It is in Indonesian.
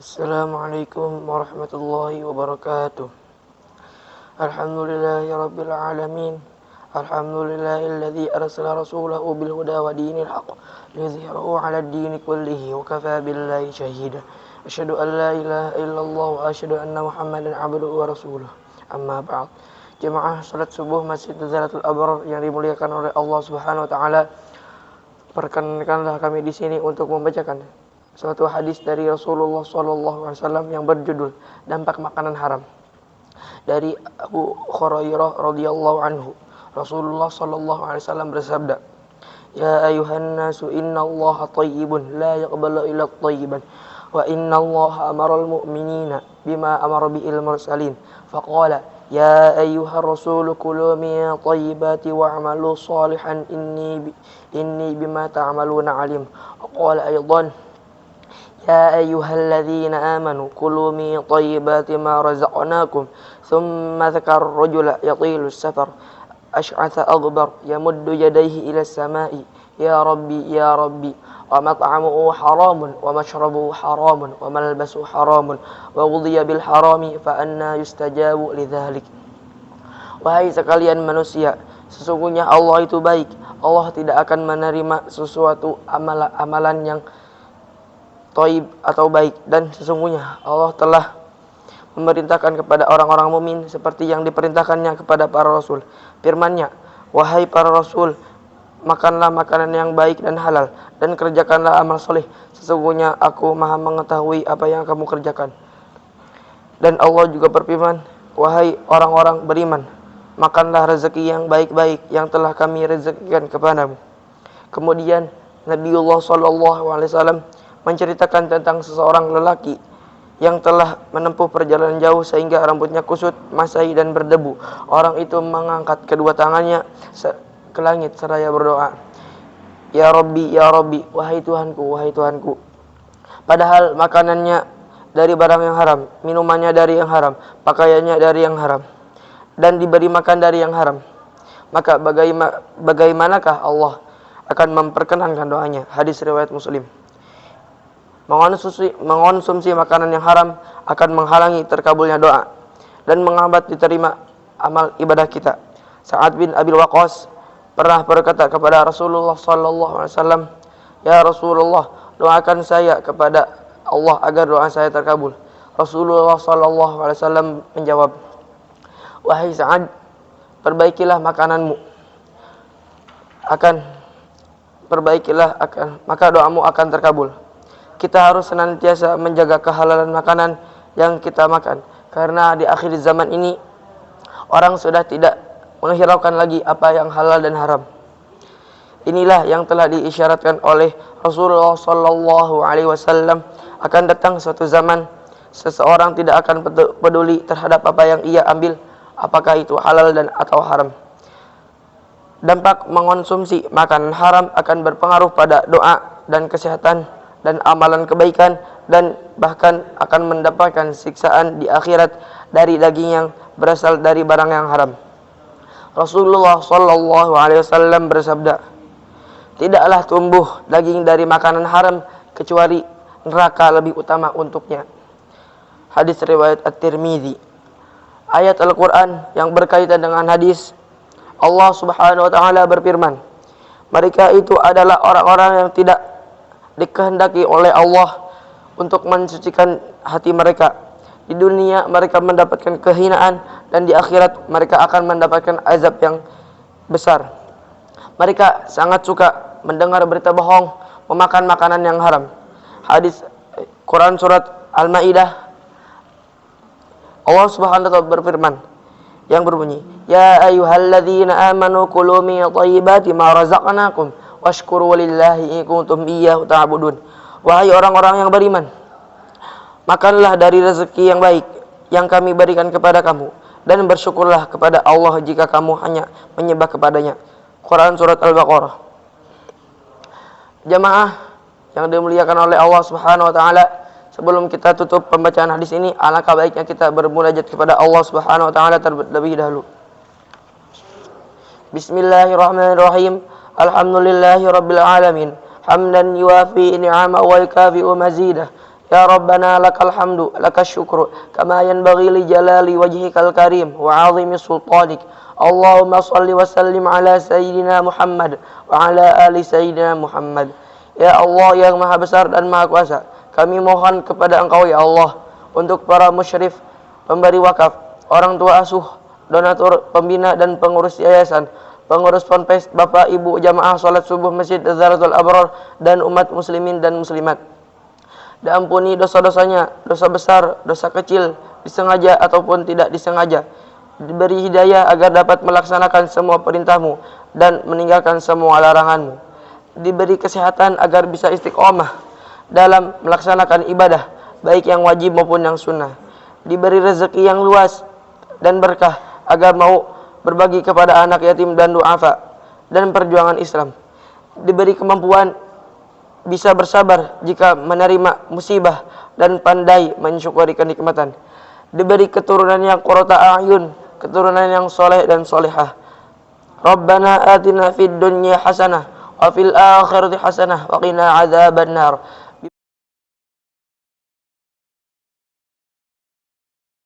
Assalamualaikum warahmatullahi wabarakatuh. Alhamdulillahi rabbil alamin. Alhamdulillahilladzi arsala rasulahu bil huda wa dinil haqq liyudhhirahu 'ala ad-dini kullihi wa kafaa billahi shahida. Asyhadu an la ilaha illallah wa asyhadu anna Muhammadan 'abduhu wa rasuluh. Amma ba'd. Jemaah salat subuh Masjid Zalatul Abrar yang dimuliakan oleh Allah Subhanahu wa taala. Perkenankanlah kami di sini untuk membacakan suatu hadis dari Rasulullah SAW yang berjudul dampak makanan haram. Dari Abu Hurairah radhiyallahu anhu, Rasulullah SAW bersabda, "Ya ayuhan nasu, innallaha thayyibun la yaqbalu illa thayyiban, wa innallaha amaral mu'minina bima amara bil mursalin. Faqala, ya ayyuhar rasul kulu min thayyibati wa'malu salihan inni bima ta'maluna alim." Qala aydan, ya ayyuhalladzina amanu kulu min thayyibati ma razaqnakum. Thumma dzakara ar-rajula yatilu as-safar ash'atha aghbar yamuddu yadayhi ila as-sama'i ya rabbi wa mat'amuhu haramun wa mashrabuhu haramun wa malbasuhu haramun wa ghudhiya bil harami fa anna yustajabu lidzalik. Wahai sekalian manusia, sesungguhnya Allah itu baik. Allah tidak akan menerima sesuatu amalan yang thayyib atau baik, dan sesungguhnya Allah telah memerintahkan kepada orang-orang mukmin seperti yang diperintahkannya kepada para rasul. Firman-Nya, wahai para rasul, makanlah makanan yang baik dan halal, dan kerjakanlah amal soleh. Sesungguhnya aku maha mengetahui apa yang kamu kerjakan. Dan Allah juga berfirman, wahai orang-orang beriman, makanlah rezeki yang baik-baik yang telah kami rezekikan kepadamu. Kemudian Nabiullah SAW menceritakan tentang seseorang lelaki yang telah menempuh perjalanan jauh sehingga rambutnya kusut, masai dan berdebu. Orang itu mengangkat kedua tangannya ke langit seraya berdoa, ya Rabbi, wahai Tuhanku. Padahal makanannya dari barang yang haram, minumannya dari yang haram, pakaiannya dari yang haram, dan diberi makan dari yang haram. Maka bagaimanakah Allah akan memperkenankan doanya? Hadis riwayat Muslim. Mengonsumsi makanan yang haram akan menghalangi terkabulnya doa dan menghambat diterima amal ibadah kita. Sa'ad bin Abi Waqqas pernah berkata kepada Rasulullah SAW, ya Rasulullah, doakan saya kepada Allah agar doa saya terkabul. Rasulullah SAW menjawab, wahai Sa'ad, perbaikilah makananmu, maka doamu akan terkabul. Kita harus senantiasa menjaga kehalalan makanan yang kita makan, karena di akhir zaman ini orang sudah tidak menghiraukan lagi apa yang halal dan haram. Inilah yang telah diisyaratkan oleh Rasulullah SAW, akan datang suatu zaman seseorang tidak akan peduli terhadap apa yang ia ambil, apakah itu halal dan atau haram. Dampak mengonsumsi makanan haram akan berpengaruh pada doa dan kesehatan dan amalan kebaikan, dan bahkan akan mendapatkan siksaan di akhirat dari daging yang berasal dari barang yang haram. Rasulullah SAW bersabda, tidaklah tumbuh daging dari makanan haram kecuali neraka lebih utama untuknya. Hadis riwayat At-Tirmidzi. Ayat Al-Quran yang berkaitan dengan hadis, Allah Subhanahu wa taala berfirman, mereka itu adalah orang-orang yang tidak dikehendaki oleh Allah untuk mensucikan hati mereka. Di dunia mereka mendapatkan kehinaan, dan di akhirat mereka akan mendapatkan azab yang besar. Mereka sangat suka mendengar berita bohong, memakan makanan yang haram. Hadis Quran surat Al-Maidah, Allah Subhanahu wa taala berfirman yang berbunyi, ya ayyuhalladzina amanu kulu min thayyibati ma razaqnakum washkuru lillahi in kuntum iyyahu ta'budun. Wahai orang-orang yang beriman, makanlah dari rezeki yang baik yang kami berikan kepada kamu, dan bersyukurlah kepada Allah jika kamu hanya menyembah kepadanya. Quran surat Al-Baqarah. Jamaah yang dimuliakan oleh Allah Subhanahu wa taala, sebelum kita tutup pembacaan hadis ini, alangkah baiknya kita bermunajat kepada Allah Subhanahu wa taala terlebih dahulu. Bismillahirrahmanirrahim. Alhamdulillahi rabbil alamin, hamdan yuafi ni'ama wa yukafi'u mazidah, Ya Rabbana lakal hamdu lakal syukru kama yanbaghi li jalali wajhikal karim wa 'azimi sultanik. Allahumma salli wa sallim ala sayyidina Muhammad wa ala ali sayyidina Muhammad. Ya Allah yang maha besar dan maha kuasa, kami mohon kepada Engkau ya Allah untuk para musyrif, pemberi wakaf, orang tua asuh, donatur, pembina dan pengurus yayasan, pengurus ponpes, bapak ibu jamaah salat subuh Masjid Zaratul Abrar dan umat muslimin dan muslimat. Dan ampuni dosa-dosanya, dosa besar, dosa kecil, disengaja ataupun tidak disengaja. Diberi hidayah agar dapat melaksanakan semua perintah-Mu dan meninggalkan semua larangan-Mu. Diberi kesehatan agar bisa istiqomah dalam melaksanakan ibadah, baik yang wajib maupun yang sunnah. Diberi rezeki yang luas dan berkah agar mau berbagi kepada anak yatim dan duafa dan perjuangan Islam. Diberi kemampuan bisa bersabar jika menerima musibah dan pandai mensyukuri kenikmatan. Diberi keturunan yang qurrata a'yun, keturunan yang soleh dan solehah. Rabbana atina fid dunya hasanah wa fil akhirati hasanah wa qina adzabannar.